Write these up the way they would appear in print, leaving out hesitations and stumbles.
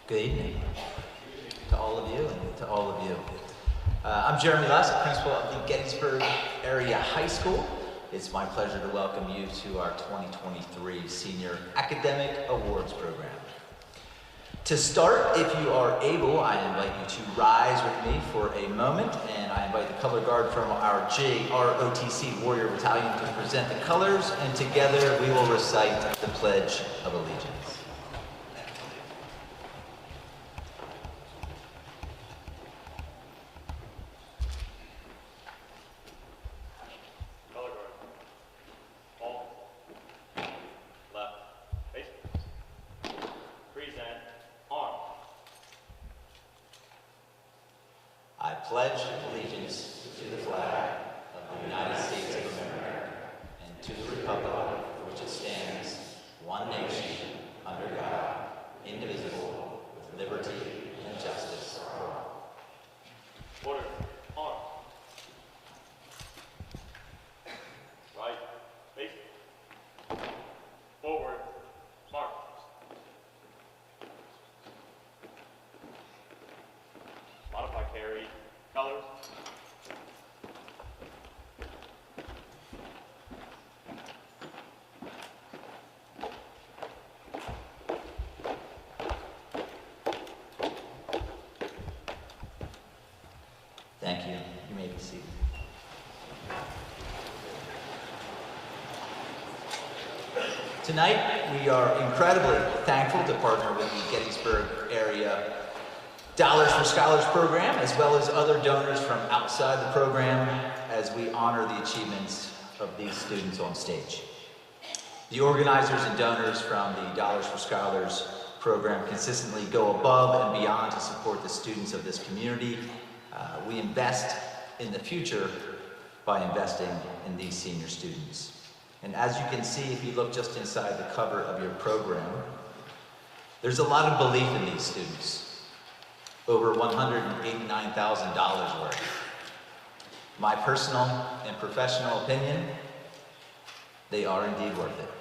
Good evening to all of you and to all of you. I'm Jeremy Less, principal of the Gettysburg Area High School. It's my pleasure to welcome you to our 2023 Senior Academic Awards Program. To start, if you are able, I invite you to rise with me for a moment, and I invite the color guard from our JROTC Warrior Battalion to present the colors, and together we will recite the Pledge of Allegiance. I pledge allegiance to the flag of the United States of America and to the republic for which it stands, one nation, under God, indivisible, with liberty and justice for all. Order. Arm. Right. Face. Forward. March. Modify carry. Colors. Thank you. You may be seated. Tonight, we are incredibly thankful to partner with the Gettysburg Area Dollars for Scholars program, as well as other donors from outside the program, as we honor the achievements of these students on stage. The organizers and donors from the Dollars for Scholars program consistently go above and beyond to support the students of this community. We invest in the future by investing in these senior students. And as you can see, if you look just inside the cover of your program, there's a lot of belief in these students. Over $189,000 worth. My personal and professional opinion, they are indeed worth it.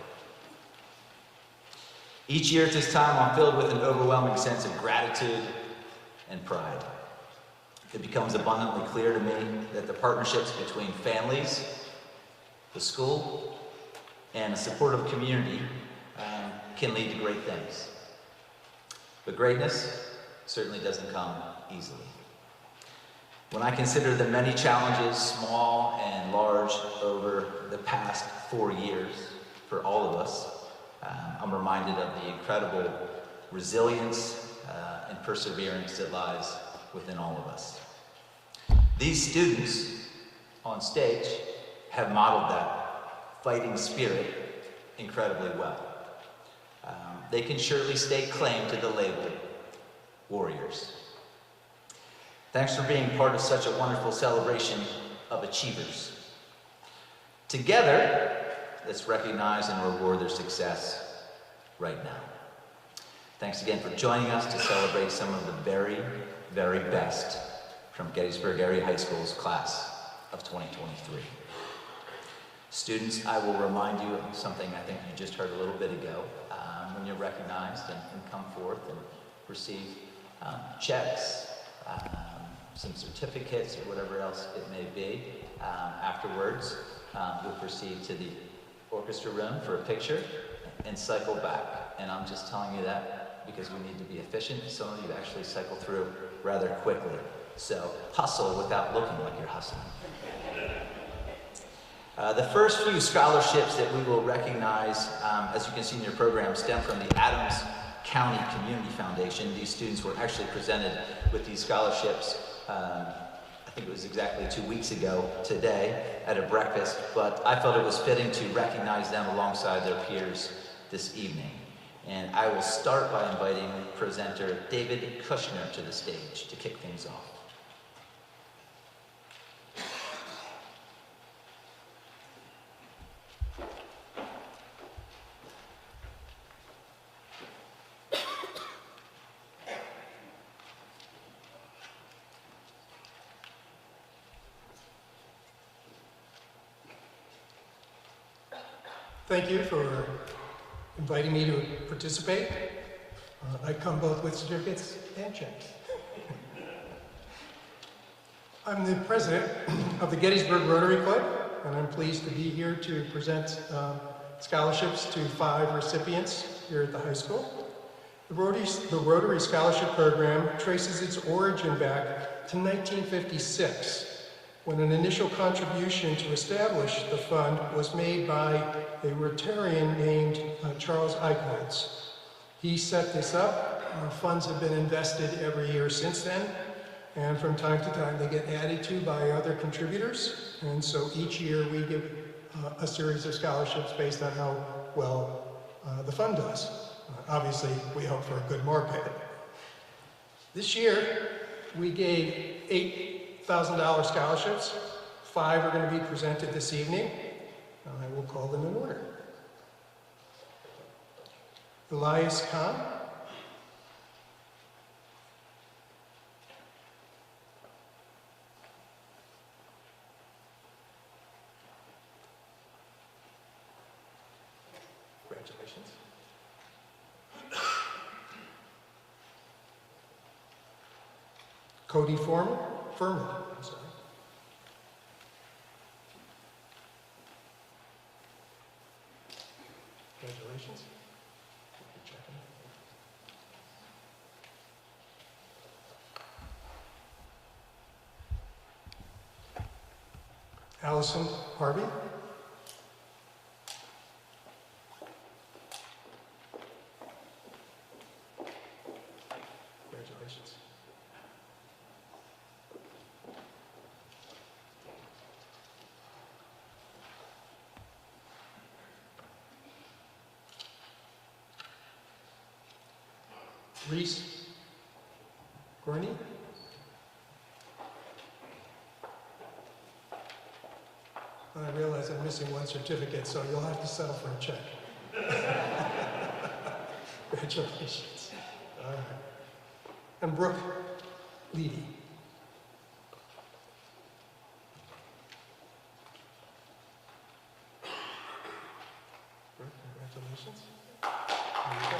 Each year at this time, I'm filled with an overwhelming sense of gratitude and pride. It becomes abundantly clear to me that the partnerships between families, the school, and a supportive community can lead to great things. But greatness certainly doesn't come easily. When I consider the many challenges, small and large, over the past 4 years for all of us, I'm reminded of the incredible resilience and perseverance that lies within all of us. These students on stage have modeled that fighting spirit incredibly well. They can surely stake claim to the label Warriors. Thanks for being part of such a wonderful celebration of achievers. Together, let's recognize and reward their success right now. Thanks again for joining us to celebrate some of the very, very best from Gettysburg Area High School's class of 2023. Students, I will remind you of something I think you just heard a little bit ago. When you're recognized and come forth and receive checks, some certificates, or whatever else it may be. Afterwards, you'll proceed to the orchestra room for a picture and cycle back. And I'm just telling you that because we need to be efficient. Some of you actually cycle through rather quickly. So hustle without looking like you're hustling. The first few scholarships that we will recognize, as you can see in your program, stem from the Adams County Community Foundation. These students were actually presented with these scholarships, I think it was exactly 2 weeks ago today at a breakfast, but I felt it was fitting to recognize them alongside their peers this evening. And I will start by inviting presenter David Kushner to the stage to kick things off. Thank you for inviting me to participate. I come both with certificates and checks. I'm the president of the Gettysburg Rotary Club, and I'm pleased to be here to present scholarships to 5 recipients here at the high school. The Rotary Scholarship Program traces its origin back to 1956, when an initial contribution to establish the fund was made by a Rotarian named Charles Eichholz. He set this up. Funds have been invested every year since then, and from time to time they get added to by other contributors, and so each year we give a series of scholarships based on how well the fund does. Obviously, we hope for a good market. This year, we gave $8,000 scholarships. 5 are going to be presented this evening. I will call them in order. Elias Khan. Congratulations. Cody Furman, I'm sorry. Congratulations. Allison Harvey. Congratulations. Reese Gorney. I realize I'm missing 1 certificate, so you'll have to settle for a check. Congratulations. All right. And Brooke Leedy. Brooke, congratulations. There you go.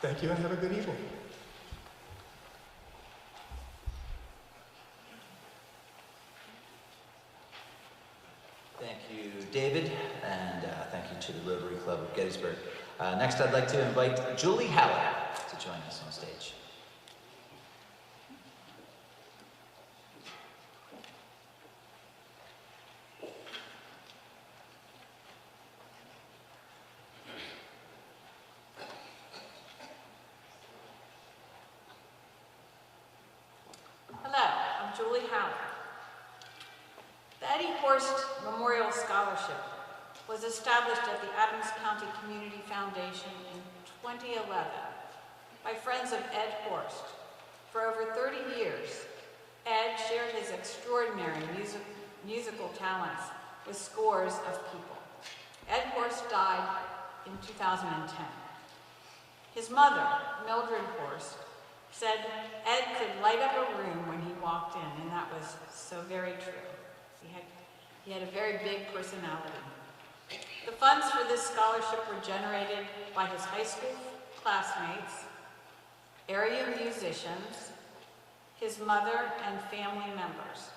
Thank you and have a good evening. Thank you, David, and thank you to the Rotary Club of Gettysburg. Next, I'd like to invite Julie Howard to join us on stage. Julie Howard. The Eddie Horst Memorial Scholarship was established at the Adams County Community Foundation in 2011 by friends of Ed Horst. For over 30 years, Ed shared his extraordinary musical talents with scores of people. Ed Horst died in 2010. His mother, Mildred Horst, said Ed could light up a room when he walked in, and that was so very true. He had a very big personality. The funds for this scholarship were generated by his high school classmates, area musicians, his mother, and family members.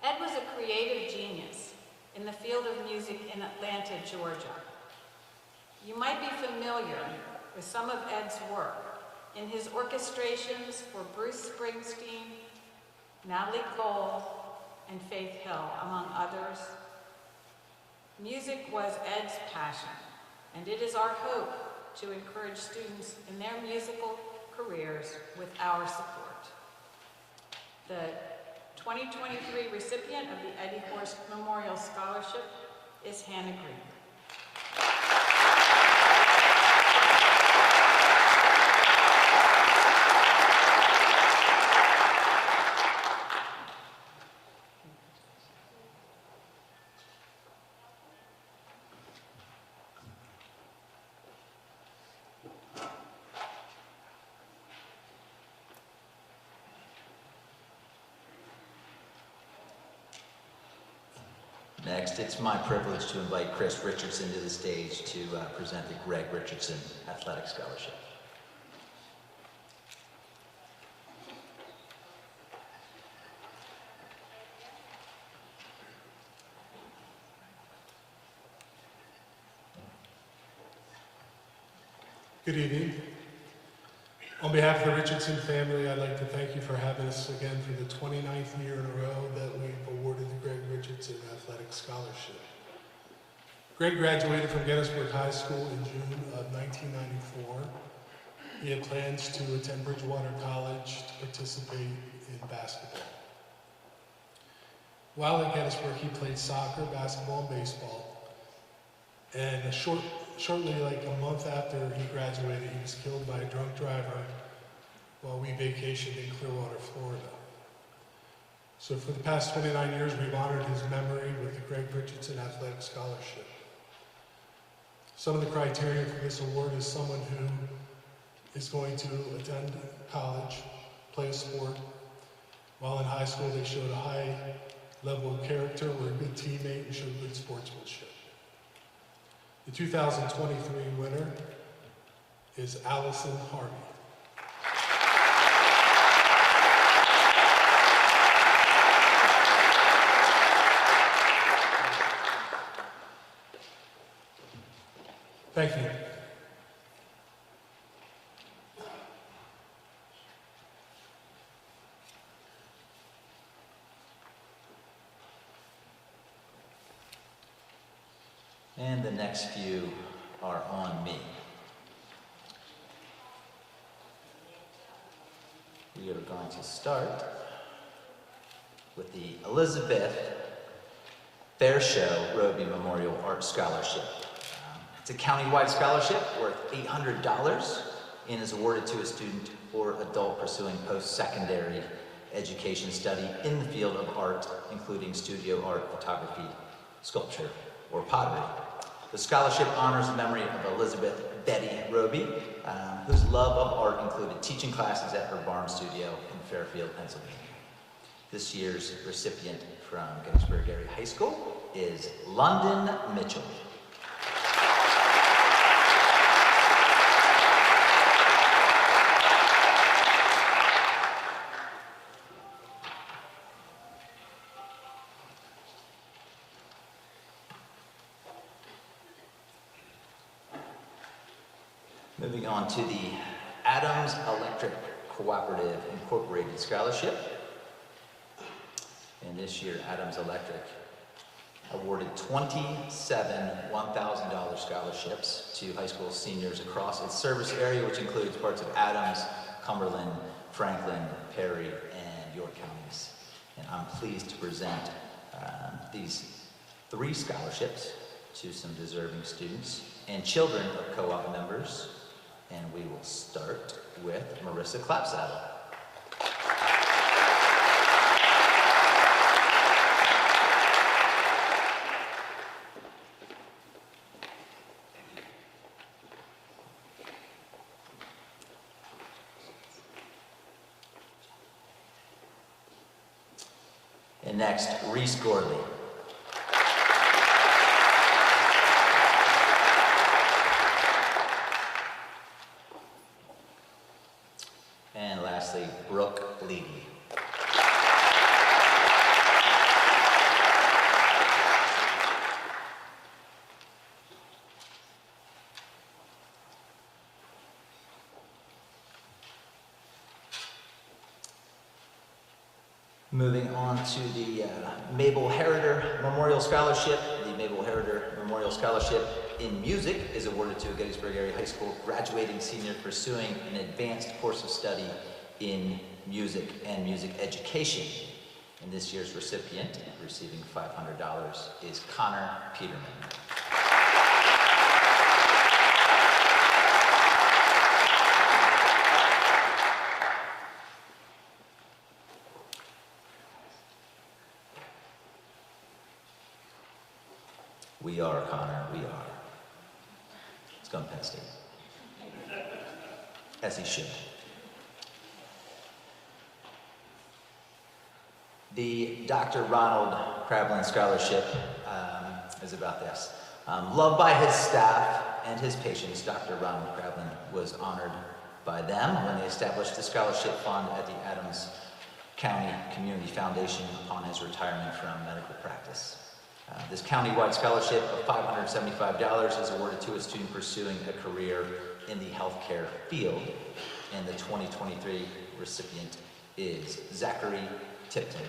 Ed was a creative genius in the field of music in Atlanta, Georgia. You might be familiar with some of Ed's work in his orchestrations for Bruce Springsteen, Natalie Cole, and Faith Hill, among others. Music was Ed's passion, and it is our hope to encourage students in their musical careers with our support. The 2023 recipient of the Eddie Horst Memorial Scholarship is Hannah Green. Next, it's my privilege to invite Chris Richardson to the stage to present the Greg Richardson Athletic Scholarship. Good evening. On behalf of the Richardson family, I'd like to thank you for having us again for the 29th year in a row that we've awarded the Greg Richardson Athletic Scholarship. Greg graduated from Gettysburg High School in June of 1994. He had plans to attend Bridgewater College to participate in basketball. While at Gettysburg, he played soccer, basketball, and baseball. And shortly, like a month after he graduated, he was killed by a drunk driver while we vacationed in Clearwater, Florida. So for the past 29 years, we've honored his memory with the Greg Richardson Athletic Scholarship. Some of the criteria for this award is someone who is going to attend college, play a sport. While in high school, they showed a high level of character, were a good teammate, and showed good sportsmanship. The 2023 winner is Allison Harvey. Thank you. And the next few are on me. We are going to start with the Elizabeth Fairshow Roby Memorial Art Scholarship. It's a county-wide scholarship worth $800 and is awarded to a student or adult pursuing post-secondary education study in the field of art, including studio art, photography, sculpture, or pottery. The scholarship honors the memory of Elizabeth Betty Roby, whose love of art included teaching classes at her barn studio in Fairfield, Pennsylvania. This year's recipient from Gettysburg Area High School is London Mitchell. Moving on to the Adams Electric Cooperative Incorporated Scholarship. And this year, Adams Electric awarded 27 $1,000 scholarships to high school seniors across its service area, which includes parts of Adams, Cumberland, Franklin, Perry, and York counties. And I'm pleased to present these 3 scholarships to some deserving students and children of co-op members. And we will start with Marissa Clapsaddle. And next, Reese Gorley. And lastly, Brooke Leedy. Moving on to the Mabel Heriter Memorial Scholarship. The Mabel Heriter Memorial Scholarship in music is awarded to a Gettysburg Area High School graduating senior pursuing an advanced course of study in music and music education. And this year's recipient, receiving $500, is Connor Peterman. We are, Connor, we are. It's going to Penn State. As he should. The Dr. Ronald Krablin Scholarship is about this. Loved by his staff and his patients, Dr. Ronald Krablin was honored by them when they established the scholarship fund at the Adams County Community Foundation upon his retirement from medical practice. This county-wide scholarship of $575 is awarded to a student pursuing a career in the healthcare field, and the 2023 recipient is Zachary Tipton.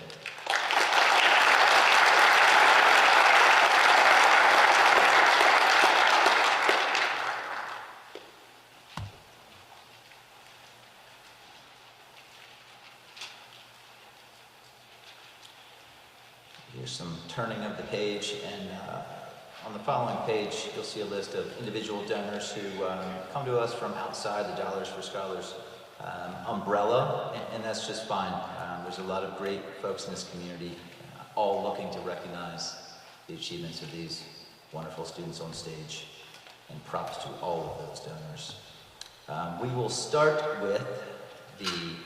Here's some turning of the page, and on the following page, you'll see a list of individual donors who come to us from outside the Dollars for Scholars umbrella, and that's just fine. There's a lot of great folks in this community, all looking to recognize the achievements of these wonderful students on stage, and props to all of those donors. We will start with the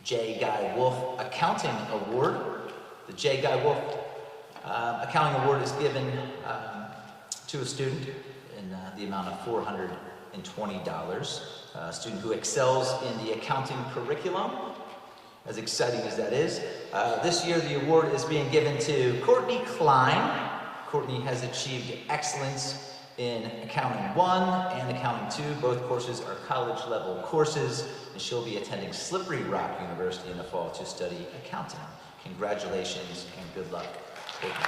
J. Guy Wolf Accounting Award. The J. Guy Wolf Accounting Award is given to a student in the amount of $420. A student who excels in the accounting curriculum, as exciting as that is. This year the award is being given to Courtney Klein. Courtney has achieved excellence in Accounting 1 and Accounting 2. Both courses are college-level courses, and she'll be attending Slippery Rock University in the fall to study accounting. Congratulations and good luck, Courtney.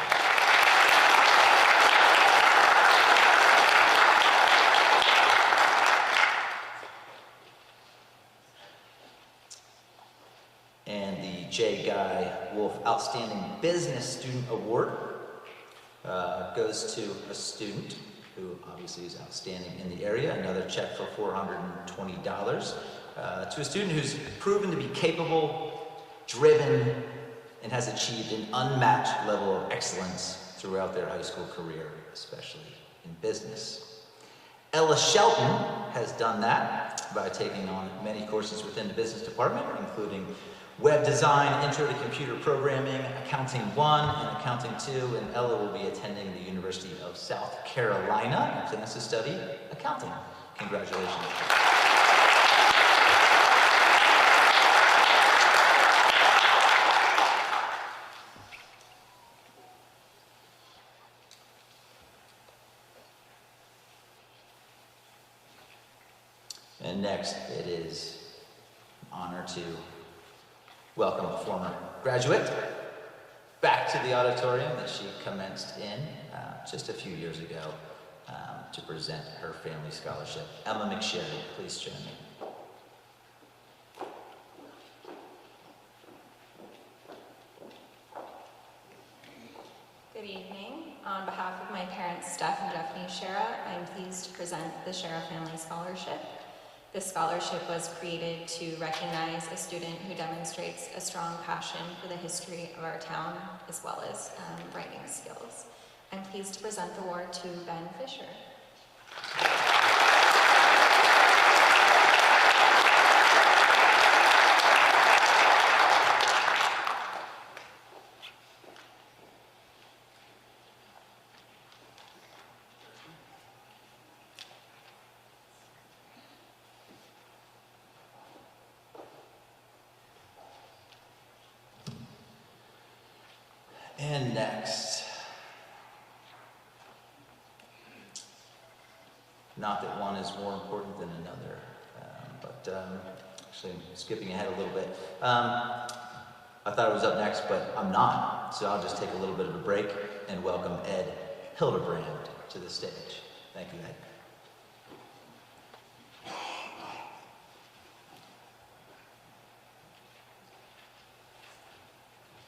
And the J. Guy Wolf Outstanding Business Student Award goes to a student who obviously is outstanding in the area. Another check for $420 to a student who's proven to be capable, driven, and has achieved an unmatched level of excellence throughout their high school career, especially in business. Ella Shelton has done that by taking on many courses within the business department, including web design, intro to computer programming, accounting 1 and accounting 2, and Ella will be attending the University of South Carolina and plans to study accounting. Congratulations. And next, it is an honor to welcome a former graduate back to the auditorium that she commenced in just a few years ago to present her family scholarship. Emma McSherry, please join me. Good evening. On behalf of my parents, Steph and Daphne Shera, I'm pleased to present the Shera Family Scholarship. This scholarship was created to recognize a student who demonstrates a strong passion for the history of our town, as well as writing skills. I'm pleased to present the award to Ben Fisher. And next, not that one is more important than another, actually skipping ahead a little bit. I thought it was up next, but I'm not, so I'll just take a little bit of a break and welcome Ed Hildebrand to the stage. Thank you, Ed.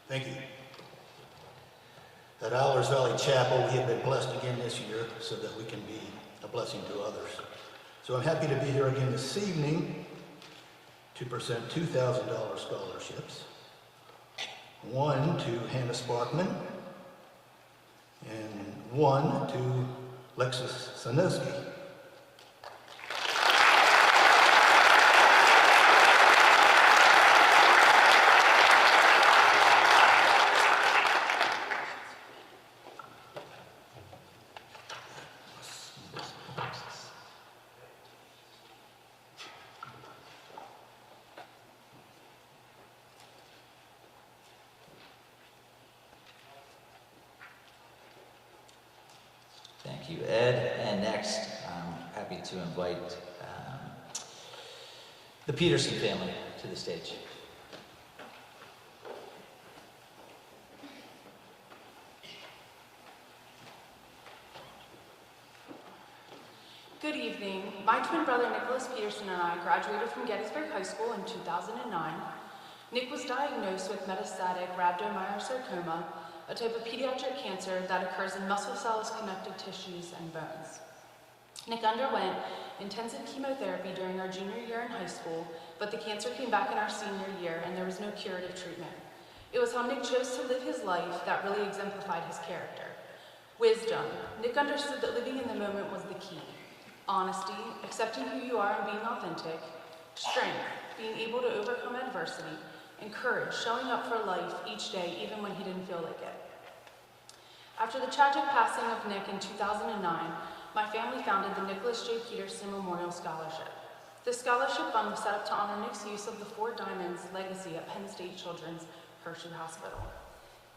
Thank you. At Allers Valley Chapel, we have been blessed again this year so that we can be a blessing to others. So I'm happy to be here again this evening to present $2,000 scholarships. One to Hannah Sparkman and one to Lexus Sanoski. Thank you, Ed. And next, I'm happy to invite the Peterson family to the stage. Good evening. My twin brother Nicholas Peterson and I graduated from Gettysburg High School in 2009. Nick was diagnosed with metastatic rhabdomyosarcoma, a type of pediatric cancer that occurs in muscle cells, connective tissues, and bones. Nick underwent intensive chemotherapy during our junior year in high school, but the cancer came back in our senior year and there was no curative treatment. It was how Nick chose to live his life that really exemplified his character. Wisdom. Nick understood that living in the moment was the key. Honesty, accepting who you are and being authentic. Strength, being able to overcome adversity. And courage, showing up for life each day even when he didn't feel like it. After the tragic passing of Nick in 2009, my family founded the Nicholas J. Peterson Memorial Scholarship. This scholarship fund was set up to honor Nick's use of the Four Diamonds legacy at Penn State Children's Hershey Hospital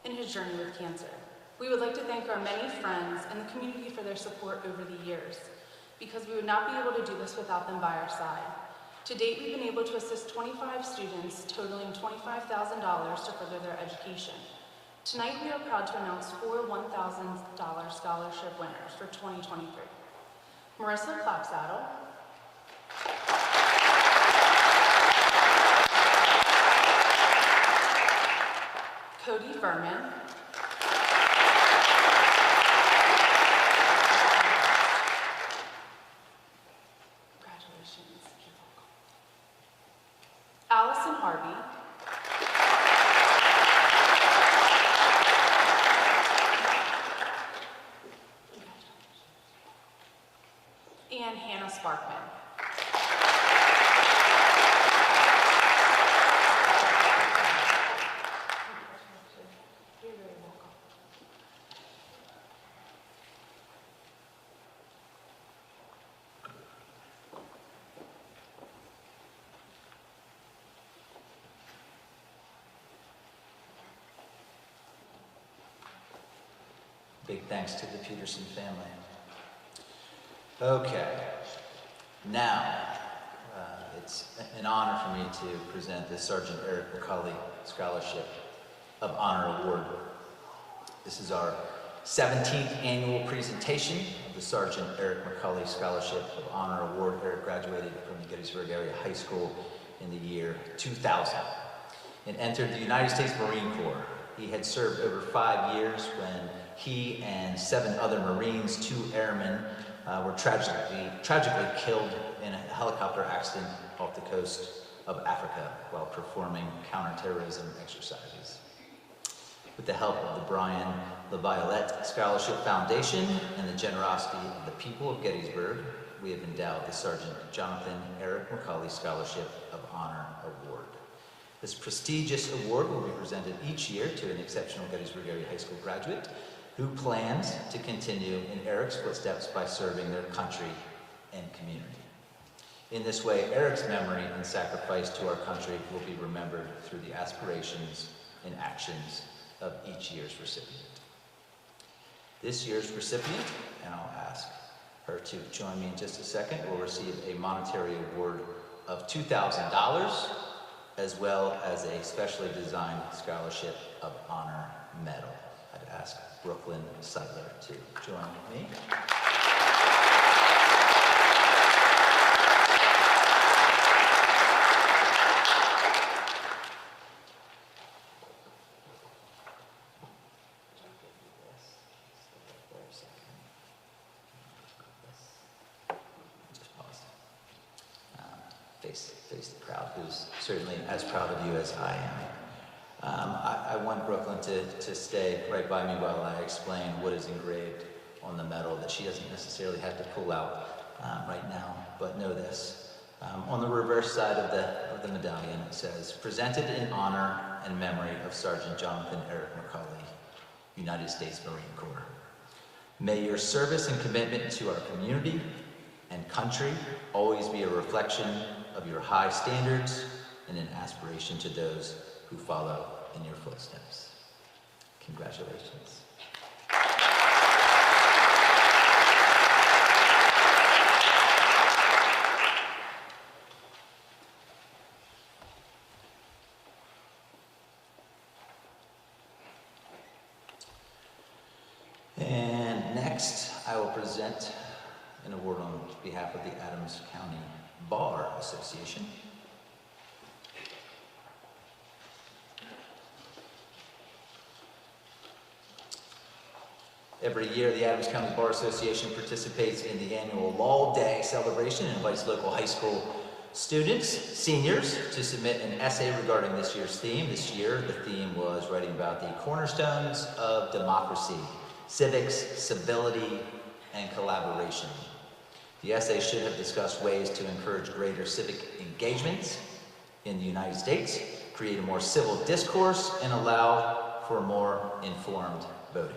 in his journey with cancer. We would like to thank our many friends and the community for their support over the years, because we would not be able to do this without them by our side. To date, we've been able to assist 25 students, totaling $25,000 to further their education. Tonight, we are proud to announce 4 $1,000 scholarship winners for 2023. Marissa Clapsaddle, Cody Furman, Allison Harvey, and Hannah Sparkman. You're very welcome. Big thanks to the Peterson family. Okay, now it's an honor for me to present the Sergeant Eric McCauley Scholarship of Honor Award. This is our 17th annual presentation of the Sergeant Eric McCauley Scholarship of Honor Award. Eric graduated from the Gettysburg Area High School in the year 2000 and entered the United States Marine Corps. He had served over 5 years when he and 7 other Marines, 2 airmen, were tragically killed in a helicopter accident off the coast of Africa while performing counterterrorism exercises. With the help of the Brian LaViolette Scholarship Foundation and the generosity of the people of Gettysburg, we have endowed the Sergeant Jonathan Eric McCauley Scholarship of Honor Award. This prestigious award will be presented each year to an exceptional Gettysburg Area High School graduate who plans to continue in Eric's footsteps by serving their country and community. In this way, Eric's memory and sacrifice to our country will be remembered through the aspirations and actions of each year's recipient. This year's recipient, and I'll ask her to join me in just a second, will receive a monetary award of $2,000, as well as a specially designed Scholarship of Honor medal. I'd ask Brooklyn Seidler to join me. Just pause. Face the crowd, who's certainly as proud of you as I am. I want Brooklyn to stay right by me while I explain what is engraved on the medal that she doesn't necessarily have to pull out right now, but know this. On the reverse side of the medallion, it says, "Presented in honor and memory of Sergeant Jonathan Eric McCauley, United States Marine Corps. May your service and commitment to our community and country always be a reflection of your high standards and an aspiration to those who follow in your footsteps." Congratulations. Next, I will present an award on behalf of the Adams County Bar Association. Every year, the Adams County Bar Association participates in the annual Law Day celebration and invites local high school students, seniors, to submit an essay regarding this year's theme. This year, the theme was writing about the cornerstones of democracy, civics, civility, and collaboration. The essay should have discussed ways to encourage greater civic engagement in the United States, create a more civil discourse, and allow for more informed voting.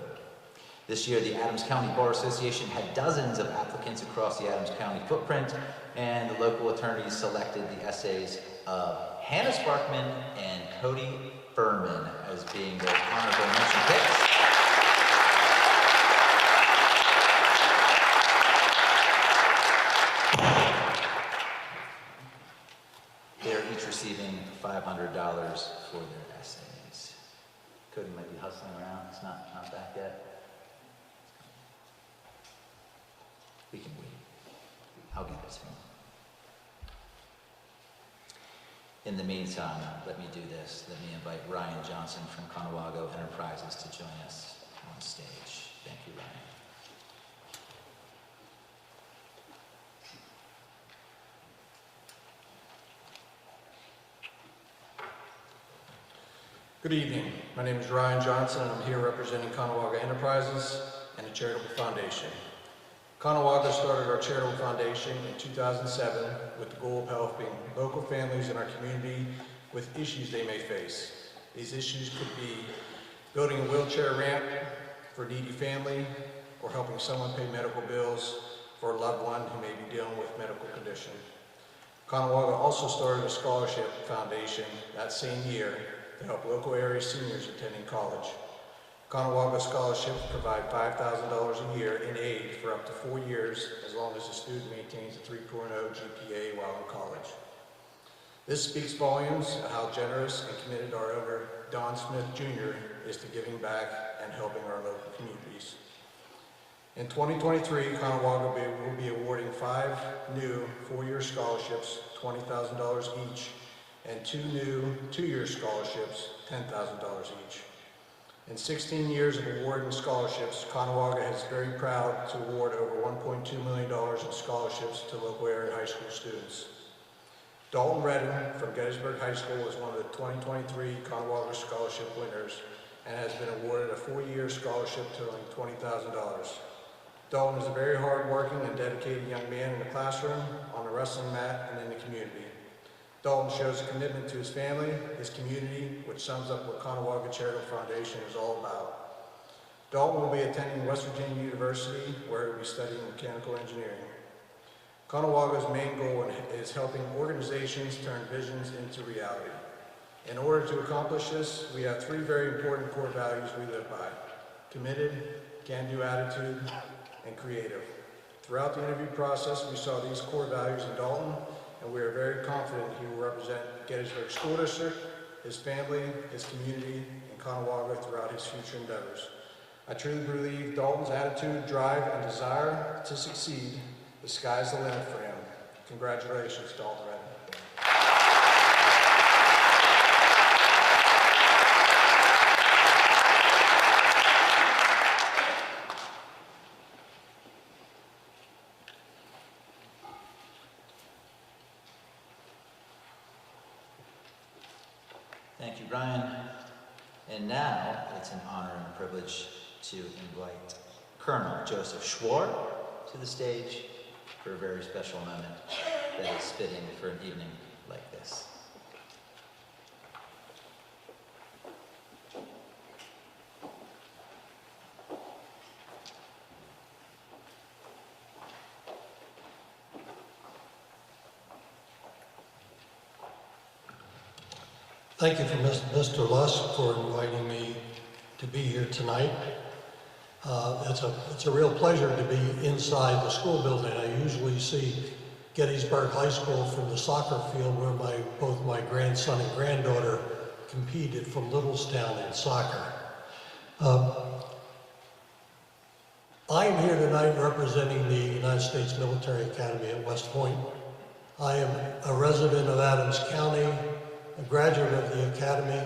This year, the Adams County Bar Association had dozens of applicants across the Adams County footprint, and the local attorneys selected the essays of Hannah Sparkman and Cody Furman as being their honorable mention picks. They're each receiving $500 for their essays. Cody might be hustling around, it's not back yet. We can wait. I'll get this one. In the meantime, let me do this. Let me invite Ryan Johnson from Conawago Enterprises to join us on stage. Thank you, Ryan. Good evening. My name is Ryan Johnson, and I'm here representing Conawago Enterprises and a charitable foundation. Conawago started our charitable foundation in 2007 with the goal of helping local families in our community with issues they may face. These issues could be building a wheelchair ramp for a needy family, or helping someone pay medical bills for a loved one who may be dealing with medical condition. Conawago also started a scholarship foundation that same year to help local area seniors attending college. Conawago scholarships provide $5,000 a year in aid for up to 4 years, as long as the student maintains a 3.0 GPA while in college. This speaks volumes of how generous and committed our owner, Don Smith Jr., is to giving back and helping our local communities. In 2023, Conawago will be awarding 5 new 4-year scholarships, $20,000 each, and 2 new 2-year scholarships, $10,000 each. In 16 years of awarding scholarships, Conawago is very proud to award over $1.2 million in scholarships to local area high school students. Dalton Redden from Gettysburg High School is one of the 2023 Conawago Scholarship winners and has been awarded a 4-year scholarship totaling $20,000. Dalton is a very hard-working and dedicated young man in the classroom, on the wrestling mat, and in the community. Dalton shows a commitment to his family, his community, which sums up what Conawago Charitable Foundation is all about. Dalton will be attending West Virginia University, where he will be studying mechanical engineering. Conawago's main goal is helping organizations turn visions into reality. In order to accomplish this, we have 3 very important core values we live by: committed, can-do attitude, and creative. Throughout the interview process, we saw these core values in Dalton, and we are very confident he will represent Gettysburg School District, his family, his community, and Conawago throughout his future endeavors. I truly believe Dalton's attitude, drive, and desire to succeed, the sky's the limit for him. Congratulations, Dalton Redden. Thank you, Ryan. And now it's an honor and a privilege to invite Colonel Joseph Schwar to the stage for a very special moment that is fitting for an evening like this. Thank you for Mr. Lusk for inviting me to be here tonight. It's a real pleasure to be inside the school building. I usually see Gettysburg High School from the soccer field where both my grandson and granddaughter competed from Littlestown in soccer. I am here tonight representing the United States Military Academy at West Point. I am a resident of Adams County, a graduate of the Academy,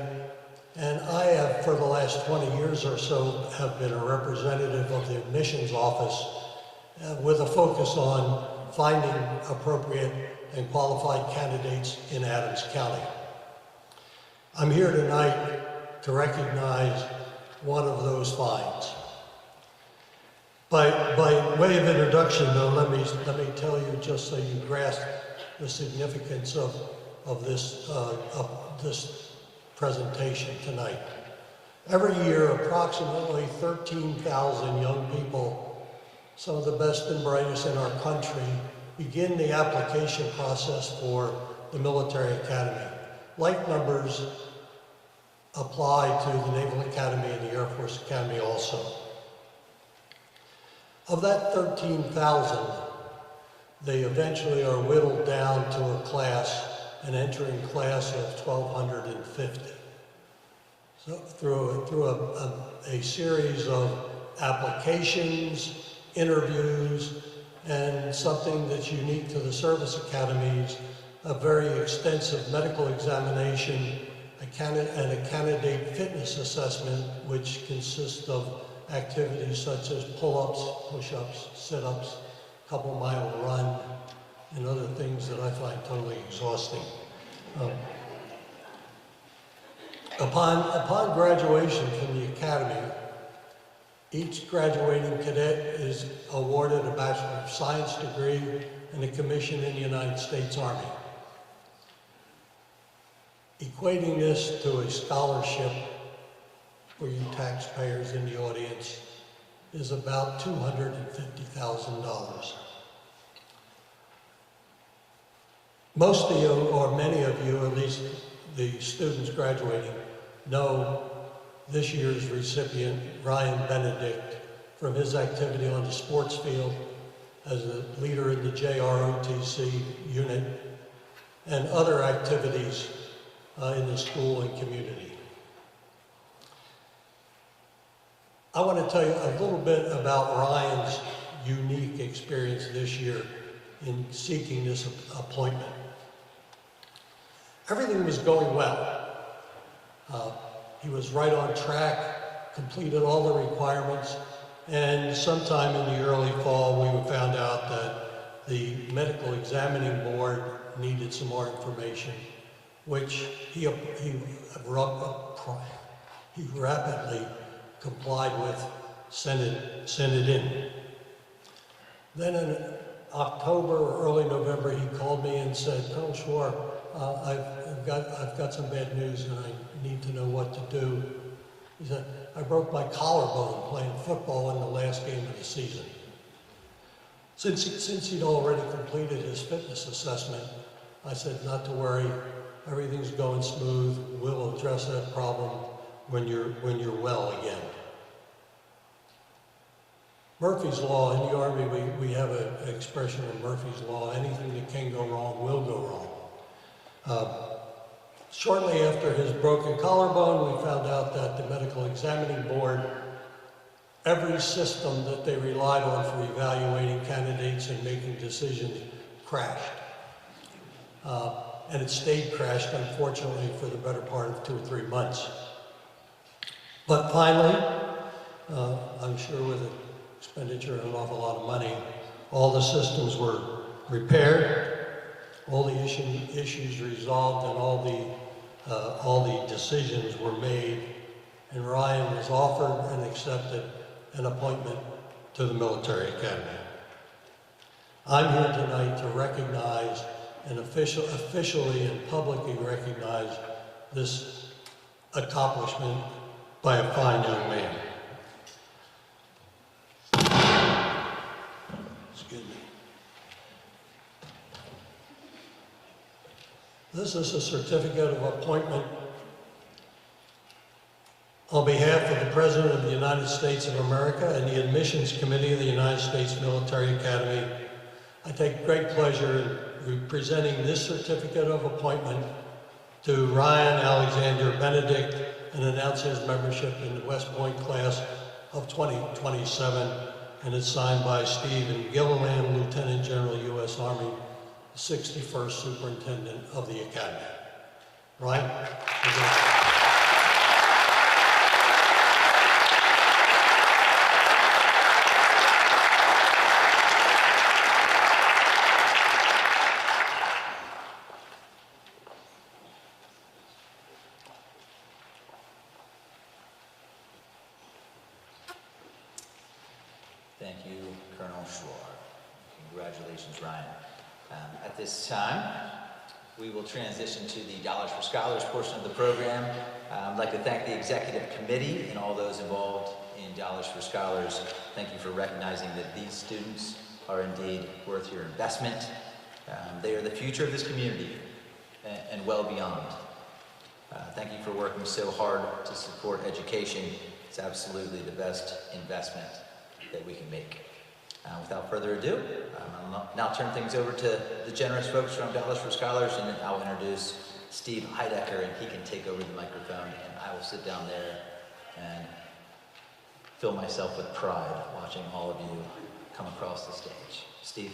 and I have, for the last 20 years or so, have been a representative of the admissions office with a focus on finding appropriate and qualified candidates in Adams County. I'm here tonight to recognize one of those finds. By way of introduction, though, let me tell you, just so you grasp the significance of this presentation tonight. Every year, approximately 13,000 young people, some of the best and brightest in our country, begin the application process for the military academy. Like numbers apply to the Naval Academy and the Air Force Academy also. Of that 13,000, they eventually are whittled down to a class, an entering class of 1,250. So through a series of applications, interviews, and something that's unique to the service academies, a very extensive medical examination, and a candidate fitness assessment, which consists of activities such as pull-ups, push-ups, sit-ups, couple-mile run, and other things that I find totally exhausting. Upon graduation from the academy, each graduating cadet is awarded a Bachelor of Science degree and a commission in the United States Army. Equating this to a scholarship for you taxpayers in the audience is about $250,000. Most of you, or many of you, at least the students graduating, know this year's recipient, Ryan Benedict, from his activity on the sports field as a leader in the JROTC unit and other activities in the school and community. I want to tell you a little bit about Ryan's unique experience this year in seeking this appointment. Everything was going well. He was right on track, completed all the requirements, and sometime in the early fall we found out that the medical examining board needed some more information, which he rapidly complied with, sent it in. Then in October or early November, he called me and said, "Colonel Schwar, I've got some bad news and I need to know what to do." He said, "I broke my collarbone playing football in the last game of the season." Since he'd already completed his fitness assessment, I said, "Not to worry, everything's going smooth. We'll address that problem when you're well again." Murphy's Law, in the Army, we have an expression of Murphy's Law: anything that can go wrong will go wrong. Shortly after his broken collarbone, we found out that the medical examining board, every system that they relied on for evaluating candidates and making decisions, crashed. And it stayed crashed, unfortunately, for the better part of 2 or 3 months. But finally, I'm sure with the expenditure of an awful lot of money, all the systems were repaired, all the issues resolved, and all the decisions were made, and Ryan was offered and accepted an appointment to the Military Academy. I'm here tonight to recognize and officially and publicly recognize this accomplishment by a fine young man. Excuse me. This is a certificate of appointment on behalf of the President of the United States of America and the Admissions Committee of the United States Military Academy. I take great pleasure in presenting this certificate of appointment to Ryan Alexander Benedict and announce his membership in the West Point class of 2027 and it's signed by Stephen Gilliland, Lieutenant General, U.S. Army, 61st Superintendent of the Academy. Ryan? Thank you, Colonel Schwar. Congratulations, Ryan. At this time, we will transition to the Dollars for Scholars portion of the program. I'd like to thank the executive committee and all those involved in Dollars for Scholars. Thank you for recognizing that these students are indeed worth your investment. They are the future of this community and well beyond. Thank you for working so hard to support education. It's absolutely the best investment that we can make. Without further ado, I'll now turn things over to the generous folks from Dollars for Scholars, and I'll introduce Steve Heidecker, and he can take over the microphone, and I will sit down there and fill myself with pride watching all of you come across the stage. Steve.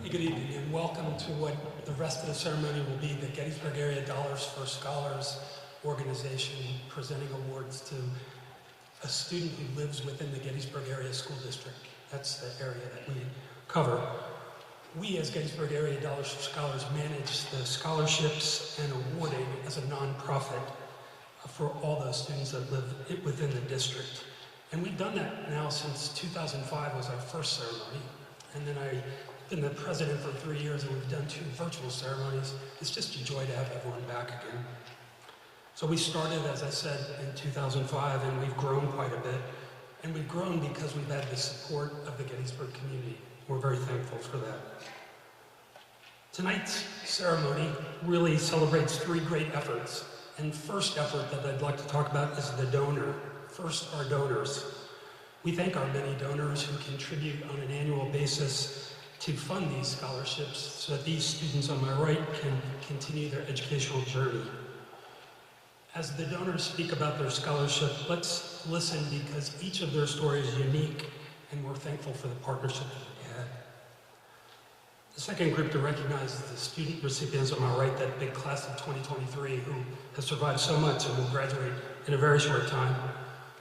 Hey, good evening, and welcome to what the rest of the ceremony will be the Gettysburg Area Dollars for Scholars organization presenting awards to a student who lives within the Gettysburg Area School District. That's the area that we cover. We, as Gettysburg Area Dollars for Scholars, manage the scholarships and awarding as a nonprofit for all those students that live within the district. And we've done that now since 2005 was our first ceremony. And then I've been the president for 3 years, and we've done 2 virtual ceremonies. It's just a joy to have everyone back again. So we started, as I said, in 2005, and we've grown quite a bit. And we've grown because we've had the support of the Gettysburg community. We're very thankful for that. Tonight's ceremony really celebrates 3 great efforts. And first effort that I'd like to talk about is the donor. First, our donors. We thank our many donors who contribute on an annual basis to fund these scholarships so that these students on my right can continue their educational journey. As the donors speak about their scholarship, let's listen because each of their stories is unique, and we're thankful for the partnership that we had. The second group to recognize is the student recipients on my right, that big class of 2023 who has survived so much and will graduate in a very short time.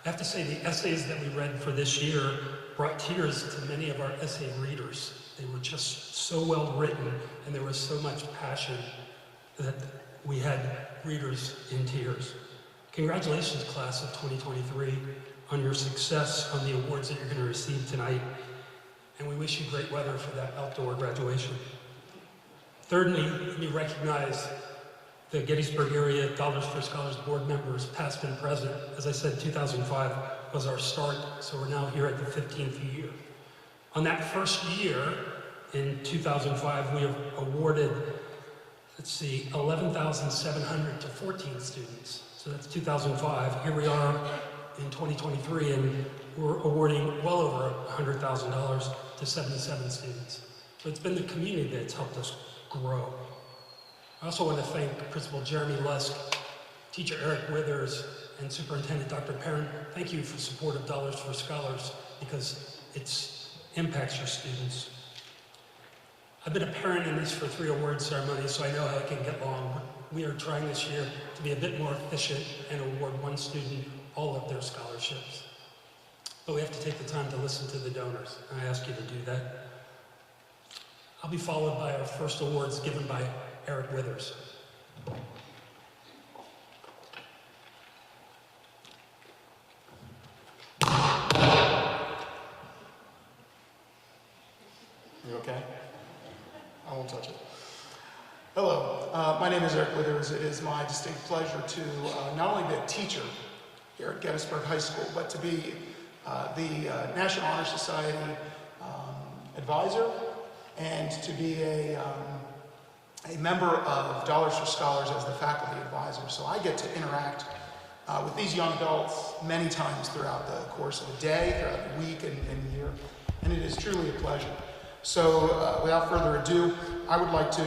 I have to say the essays that we read for this year brought tears to many of our essay readers. They were just so well written, and there was so much passion that we had readers in tears. Congratulations, class of 2023, on your success on the awards that you're going to receive tonight, and we wish you great weather for that outdoor graduation. Thirdly, let me recognize the Gettysburg Area Dollars for Scholars board members, past and present. As I said, 2005 was our start, so we're now here at the 15th year. On that first year, in 2005, we have awarded 11,700 to 14 students. So that's 2005. Here we are in 2023, and we're awarding well over $100,000 to 77 students. So it's been the community that's helped us grow. I also want to thank Principal Jeremy Lusk, Teacher Eric Withers, and Superintendent Dr. Perrin. Thank you for support of Dollars for Scholars because it impacts your students. I've been a parent in these for 3 award ceremonies, so I know how it can get long. We are trying this year to be a bit more efficient and award one student all of their scholarships. But we have to take the time to listen to the donors, and I ask you to do that. I'll be followed by our first awards given by Eric Withers. You okay? I won't touch it. Hello, my name is Eric Withers. It is my distinct pleasure to not only be a teacher here at Gettysburg High School, but to be the National Honor Society advisor and to be a member of Dollars for Scholars as the faculty advisor. So I get to interact with these young adults many times throughout the course of a day, throughout the week and year, and it is truly a pleasure. So without further ado, I would like to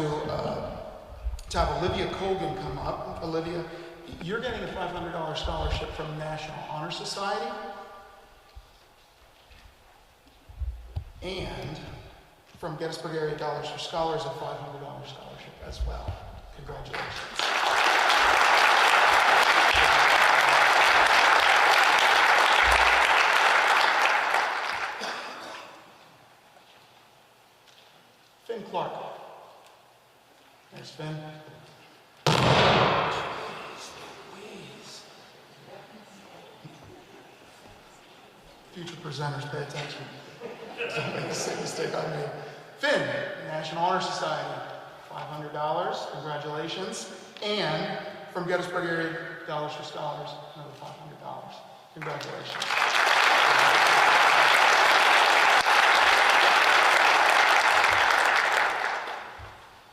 have Olivia Colgan come up. Olivia you're getting a $500 scholarship from the National Honor Society. And from Gettysburg Area Dollars for Scholars, a $500 scholarship as well. Congratulations. Finn Clark. There's Finn. Future presenters, pay attention. Don't make the same mistake I made. Finn, National Honor Society, $500, congratulations. And from Gettysburg Area Dollars for Scholars, another $500. Congratulations.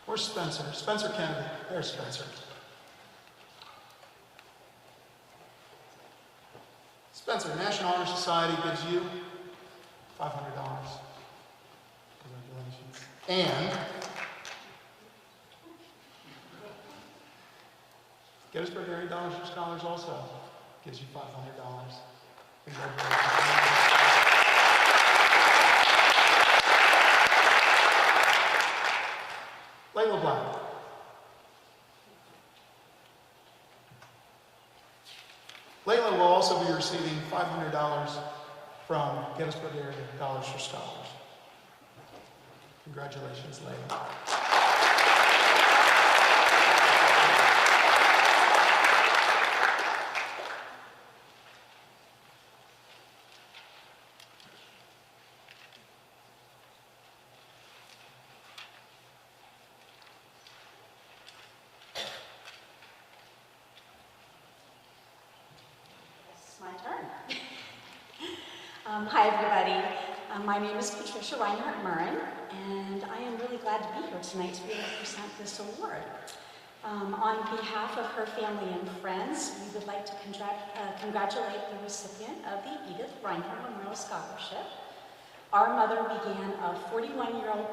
Where's Spencer? Spencer Kennedy. There's Spencer. Spencer, National Honor Society gives you $500. Congratulations. And Gettysburg Area Dollars for Scholars also gives you $500. Congratulations. Layla Black. Layla will also be receiving $500 from Gettysburg Area Dollars for Scholars. Congratulations, Layla. My turn. Hi, everybody. My name is Patricia Reinhardt Murren, and I am really glad to be here tonight to be able to present this award. On behalf of her family and friends, we would like to congratulate the recipient of the Edith Reinhardt Memorial Scholarship. Our mother began a 41-year-old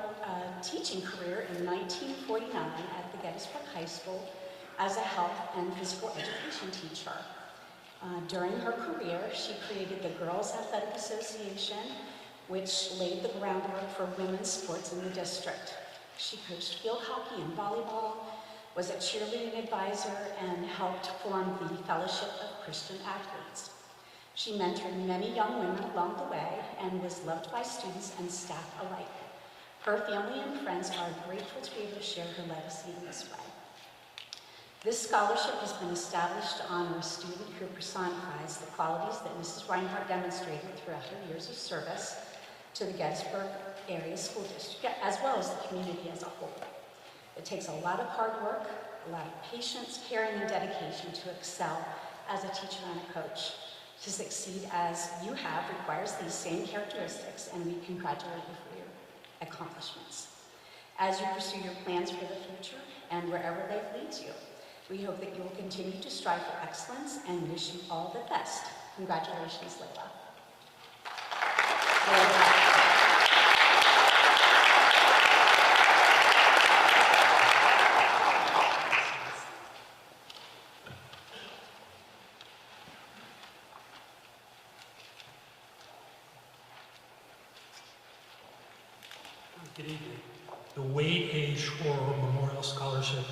teaching career in 1949 at the Gettysburg High School as a health and physical education teacher. During her career, she created the Girls Athletic Association, which laid the groundwork for women's sports in the district. She coached field hockey and volleyball, was a cheerleading advisor, and helped form the Fellowship of Christian Athletes. She mentored many young women along the way and was loved by students and staff alike. Her family and friends are grateful to be able to share her legacy in this way. This scholarship has been established to honor a student who personifies the qualities that Mrs. Reinhardt demonstrated throughout her years of service to the Gettysburg Area School District, as well as the community as a whole. It takes a lot of hard work, a lot of patience, caring, and dedication to excel as a teacher and a coach. To succeed as you have requires these same characteristics, and we congratulate you for your accomplishments. As you pursue your plans for the future and wherever life leads you, we hope that you will continue to strive for excellence and wish you all the best. Congratulations, Layla. Good evening. The Wade A. Schroer Memorial Scholarship,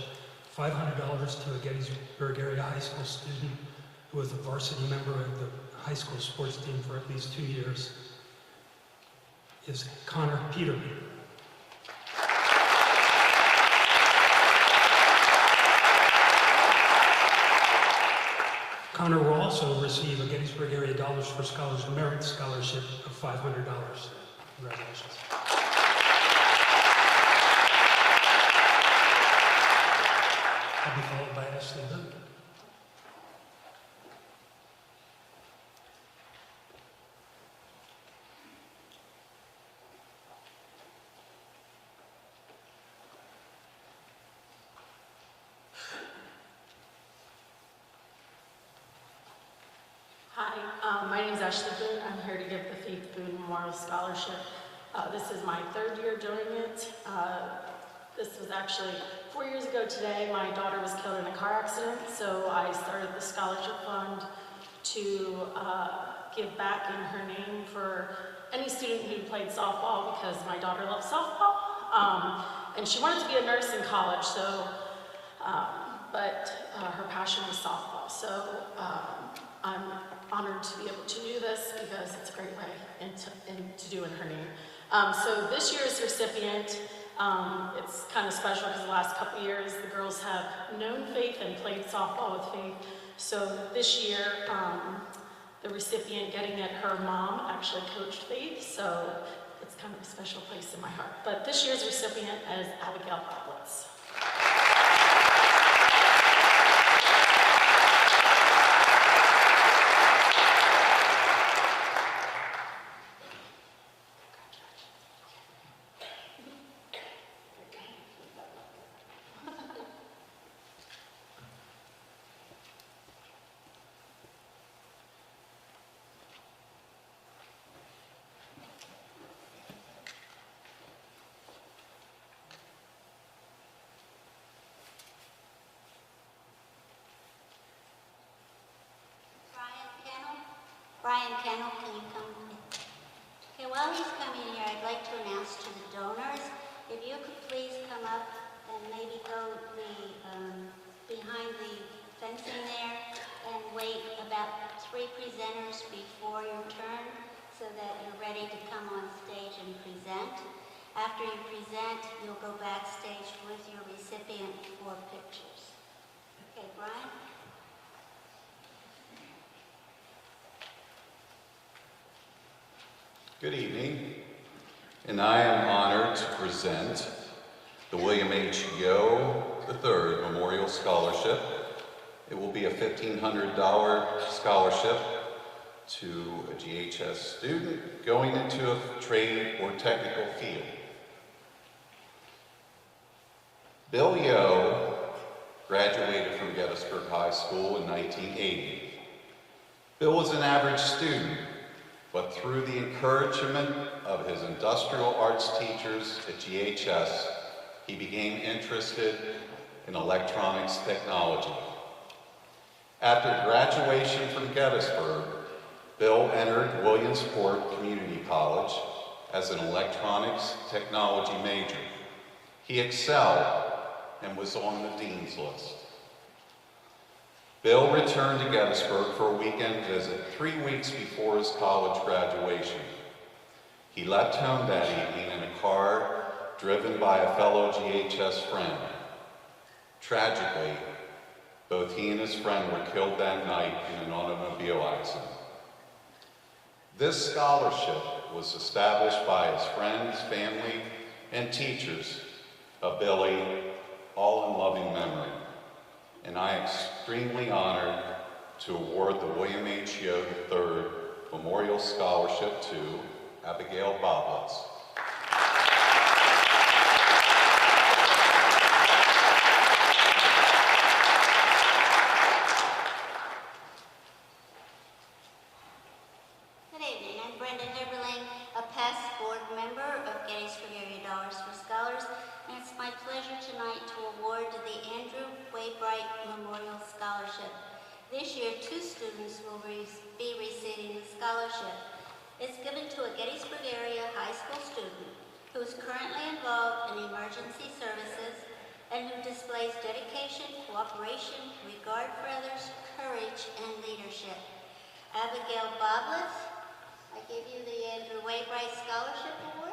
$500 to a Gettysburg Area High School student who was a varsity member of the high school sports team for at least 2 years, is Connor Peterman. Connor will also receive a Gettysburg Area Dollars for Scholars Merit Scholarship of $500. Congratulations. I'll be followed by Ashley Dunn. Hi, my name is Ashley Boone. I'm here to give the Faith Boone Memorial Scholarship. This is my third year doing it. This was actually 4 years ago today, my daughter was killed in a car accident, so I started the scholarship fund to give back in her name for any student who played softball, because my daughter loves softball. And she wanted to be a nurse in college, so, but her passion was softball. So I'm honored to be able to do this because it's a great way to do in her name. So this year's recipient, it's kind of special because the last couple years the girls have known Faith and played softball with Faith. So this year, the recipient getting it, her mom actually coached Faith, so it's kind of a special place in my heart. But this year's recipient is Abigail Boblitz. Brian Kennel, can you come with me? Okay, while he's coming here, I'd like to announce to the donors, if you could please come up and maybe go behind the fencing there and wait about 3 presenters before your turn so that you're ready to come on stage and present. After you present, you'll go backstage with your recipient for pictures. Okay, Brian? Good evening, and I am honored to present the William H. Yo III Memorial Scholarship. It will be a $1,500 scholarship to a GHS student going into a trade or technical field. Bill Yo graduated from Gettysburg High School in 1980. Bill was an average student, but through the encouragement of his industrial arts teachers at GHS, he became interested in electronics technology. After graduation from Gettysburg, Bill entered Williamsport Community College as an electronics technology major. He excelled and was on the dean's list. Bill returned to Gettysburg for a weekend visit 3 weeks before his college graduation. He left home that evening in a car driven by a fellow GHS friend. Tragically, both he and his friend were killed that night in an automobile accident. This scholarship was established by his friends, family, and teachers of Billy, all in loving memory. And I am extremely honored to award the William H. Yo III Memorial Scholarship to Abigail Boblitz. Good evening, I'm Brenda Herberling, a past board member of Gettysburg Area Dollars for Scholars, and it's my pleasure tonight to award the Andrew Waybright Memorial Scholarship. This year, 2 students will be receiving the scholarship. It's given to a Gettysburg area high school student who is currently involved in emergency services and who displays dedication, cooperation, regard for others, courage, and leadership. Abigail Boblitz, I give you the Andrew Waybright Scholarship Award.